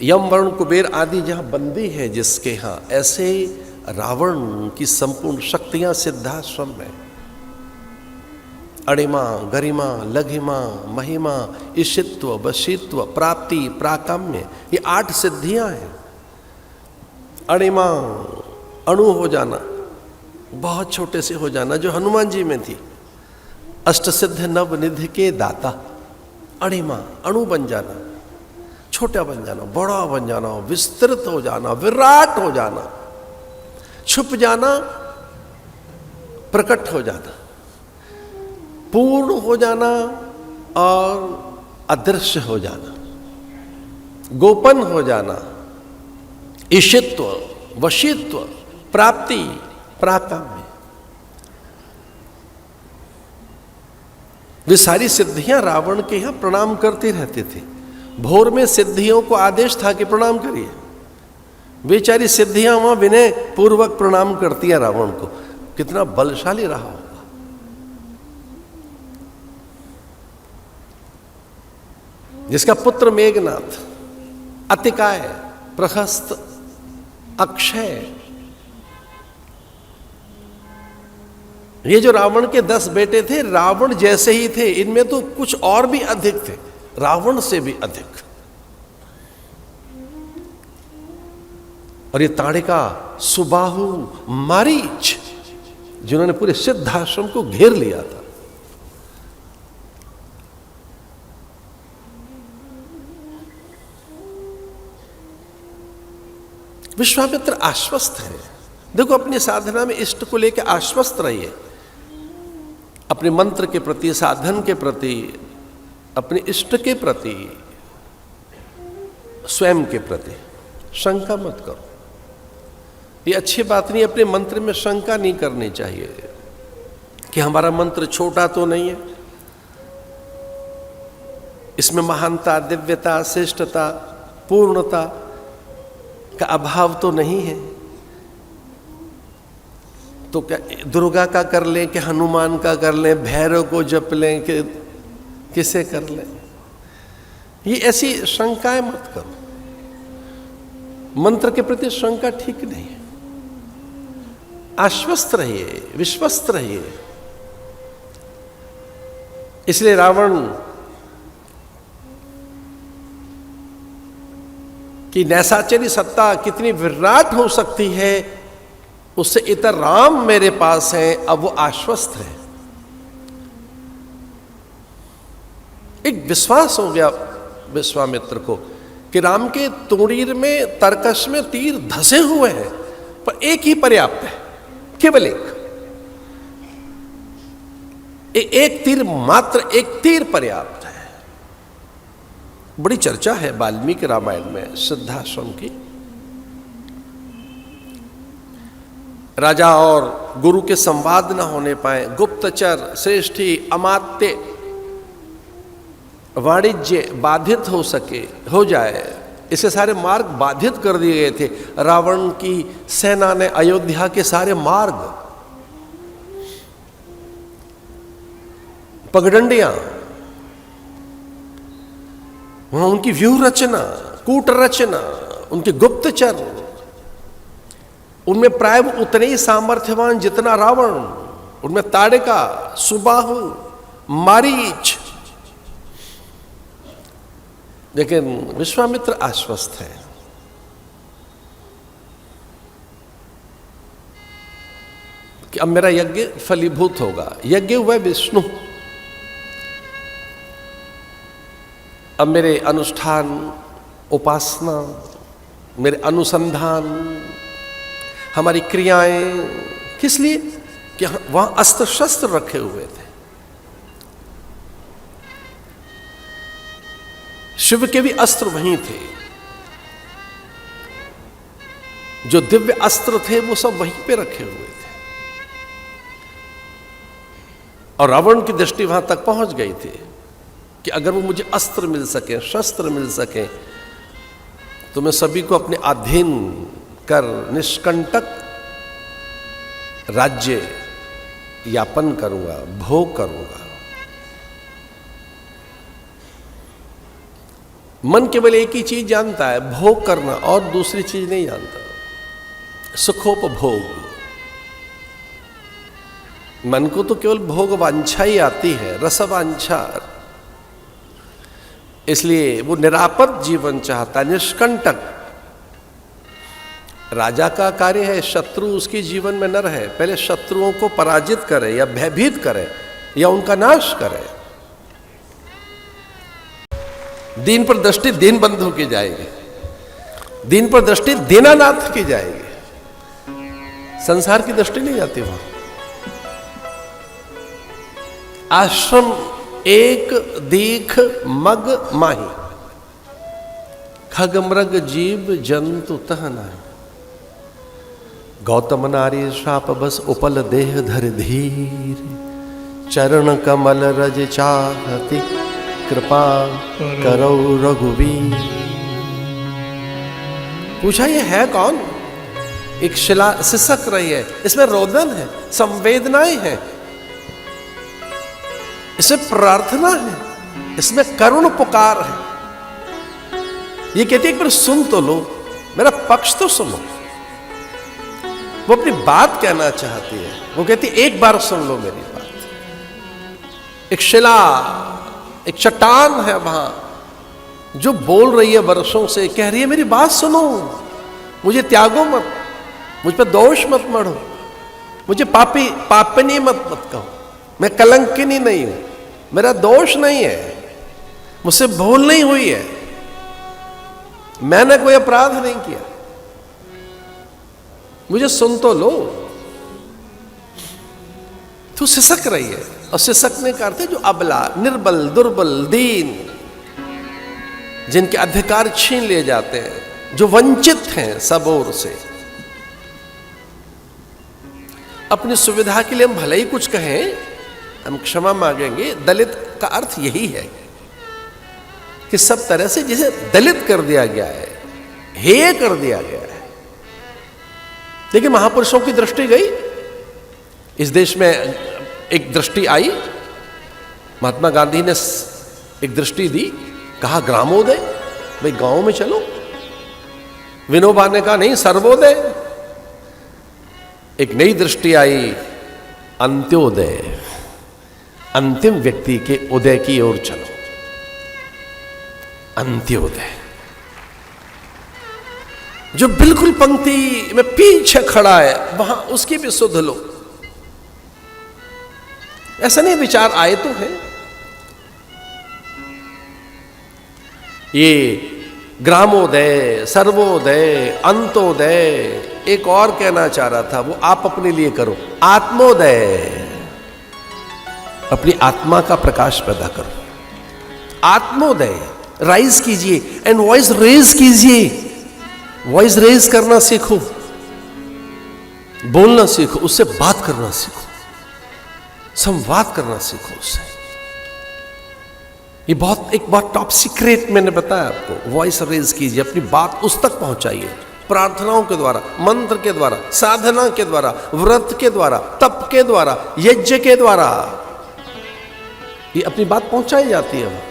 यम वरुण कुबेर आदि जहाँ बंदी है जिसके यहाँ, ऐसे रावण की संपूर्ण शक्तियां सिद्धाश्रम में। अणिमा, गरिमा, लघिमा, महिमा, ईशित्व, वशित्व, प्राप्ति, प्राकाम्य, ये 8 सिद्धियां हैं। अणिमा, अणु हो जाना, बहुत छोटे से हो जाना, जो हनुमान जी में थी। अष्ट सिद्ध नव निधि के दाता। अणिमा, अणु बन जाना, छोटा बन जाना, बड़ा बन जाना, विस्तृत हो जाना, विराट हो जाना, छुप जाना, प्रकट हो जाना, पूर्ण हो जाना और अदृश्य हो जाना, गोपन हो जाना, ईशित्व, वशित्व, प्राप्ति, प्राकाम्य। वे सारी सिद्धियां रावण के यहां प्रणाम करते रहते थे। भोर में सिद्धियों को आदेश था कि प्रणाम करिए। बेचारी सिद्धियां वहां विनय पूर्वक प्रणाम करती हैं रावण को। कितना बलशाली रहा होगा। जिसका पुत्र मेघनाथ, अतिकाय, प्रहस्त, अक्षय, ये जो रावण के 10 बेटे थे, रावण जैसे ही थे। इनमें तो कुछ और भी अधिक थे, रावण से भी अधिक। और ये ताड़िका, सुबाहु, मारीच, जिन्होंने पूरे सिद्धाश्रम को घेर लिया था। विश्वामित्र आश्वस्त है। देखो, अपनी साधना में इष्ट को लेकर आश्वस्त रहिए। अपने मंत्र के प्रति, साधन के प्रति, अपने इष्ट के प्रति, स्वयं के प्रति शंका मत करो। ये अच्छी बात नहीं। अपने मंत्र में शंका नहीं करनी चाहिए कि हमारा मंत्र छोटा तो नहीं है, इसमें महानता, दिव्यता, श्रेष्ठता, पूर्णता का अभाव तो नहीं है। तो क्या दुर्गा का कर लें कि हनुमान का कर लें, भैरव को जप लें कि किसे कर लें? ये ऐसी शंकाएं मत करो। मंत्र के प्रति शंका ठीक नहीं है। आश्वस्त रहिए, विश्वस्त रहिए। इसलिए रावण की नैसाचरी सत्ता कितनी विराट हो सकती है, उससे इतर राम मेरे पास है। अब वो आश्वस्त है। एक विश्वास हो गया विश्वामित्र को कि राम के तुणीर में, तरकश में तीर धसे हुए हैं, पर एक ही पर्याप्त है, केवल एक तीर, मात्र एक तीर पर्याप्त है। बड़ी चर्चा है वाल्मीकि रामायण में सिद्धाश्रम की। राजा और गुरु के संवाद न होने पाए, गुप्तचर, श्रेष्ठी, अमात्य, वाणिज्य बाधित हो जाए, इसे सारे मार्ग बाधित कर दिए गए थे। रावण की सेना ने अयोध्या के सारे मार्ग, पगडंडियां, वहां उनकी व्यूह रचना, कूट रचना, उनके गुप्तचर, उनमें प्राय उतने ही सामर्थ्यवान जितना रावण। उनमें ताड़िका, सुबाहु, मारीच। लेकिन विश्वामित्र आश्वस्त है। कि अब मेरा यज्ञ फलीभूत होगा। यज्ञ हुआ विष्णु। अब मेरे अनुष्ठान, उपासना, मेरे अनुसंधान, हमारी क्रियाएं, किस लिए? कि वहां अस्त्र शस्त्र रखे हुए थे। शिव के भी अस्त्र वहीं थे। जो दिव्य अस्त्र थे वो सब वहीं पे रखे हुए थे। और रावण की दृष्टि वहां तक पहुंच गई थी कि अगर वो मुझे अस्त्र मिल सके, शस्त्र मिल सके, तो मैं सभी को अपने अधीन कर निष्कंटक राज्य यापन करूंगा, भोग करूंगा। मन केवल एक ही चीज जानता है, भोग करना, और दूसरी चीज नहीं जानता। सुखोपभोग। मन को तो केवल भोग वांछा ही आती है, रसवांछा। इसलिए वो निरापद जीवन चाहता है, निष्कंटक। राजा का कार्य है शत्रु उसके जीवन में न रहे, पहले शत्रुओं को पराजित करे या भयभीत करे या उनका नाश करे। दीन पर दृष्टि दीन बंधु की जाएगी, दीन पर दृष्टि दीनानाथ की जाएगी, संसार की दृष्टि नहीं जाती वहां। आश्रम एक दीख मग माही, खग मृग जीव जंतु तह नाही। गौतम नारी श्राप बस उपल देह धर धीर, चरण कमल रज चाहति कृपा करो रघुवीर। पूछा ये है कौन? एक शिला सिसक रही है, इसमें रोदन है, संवेदनाएं हैं, इसमें प्रार्थना है, इसमें करुण पुकार है। ये कहती है एक बार सुन तो लो, मेरा पक्ष तो सुनो। वो अपनी बात कहना चाहती है, वो कहती एक बार सुन लो मेरी बात। एक शिला, एक चट्टान है वहां जो बोल रही है वर्षों से, कह रही है मेरी बात सुनो, मुझे त्यागो मत, मुझ पर दोष मत मढ़ो, मुझे पापिनी मत कहो, मैं कलंकिनी नहीं हूं, मेरा दोष नहीं है, मुझसे भूल नहीं हुई है, मैंने कोई अपराध नहीं किया, मुझे सुन तो लो। तू सिसक रही है, और सिसकने का अर्थ है जो अबला, निर्बल, दुर्बल, दीन, जिनके अधिकार छीन लिए जाते हैं, जो वंचित हैं सब ओर से। अपनी सुविधा के लिए हम भले ही कुछ कहें, हम क्षमा मांगेंगे। दलित का अर्थ यही है कि सब तरह से जिसे दलित कर दिया गया है, हेय कर दिया गया है। लेकिन महापुरुषों की दृष्टि गई, इस देश में एक दृष्टि आई, महात्मा गांधी ने एक दृष्टि दी, कहा ग्रामोदय, भाई गांव में चलो। विनोबा ने कहा नहीं, सर्वोदय। एक नई दृष्टि आई, अंत्योदय, अंतिम व्यक्ति के उदय की ओर चलो, अंत्योदय। जो बिल्कुल पंक्ति में पीछे खड़ा है, वहां उसकी भी सुध लो। ऐसा नहीं, विचार आए तो है। ये ग्रामोदय, सर्वोदय, अंत्योदय, एक और कहना चाह रहा था, वो आप अपने लिए करो, आत्मोदय, अपनी आत्मा का प्रकाश पैदा करो। आत्मोदय, राइज कीजिए एंड वॉइस रेज कीजिए। वॉइस रेज करना सीखो, बोलना सीखो, उससे बात करना सीखो, संवाद करना सीखो उससे। ये एक बहुत टॉप सीक्रेट मैंने बताया आपको। वॉइस रेज कीजिए, अपनी बात उस तक पहुंचाइए, प्रार्थनाओं के द्वारा, मंत्र के द्वारा, साधना के द्वारा, व्रत के द्वारा, तप के द्वारा, यज्ञ के द्वारा, ये अपनी बात पहुंचाई जाती है।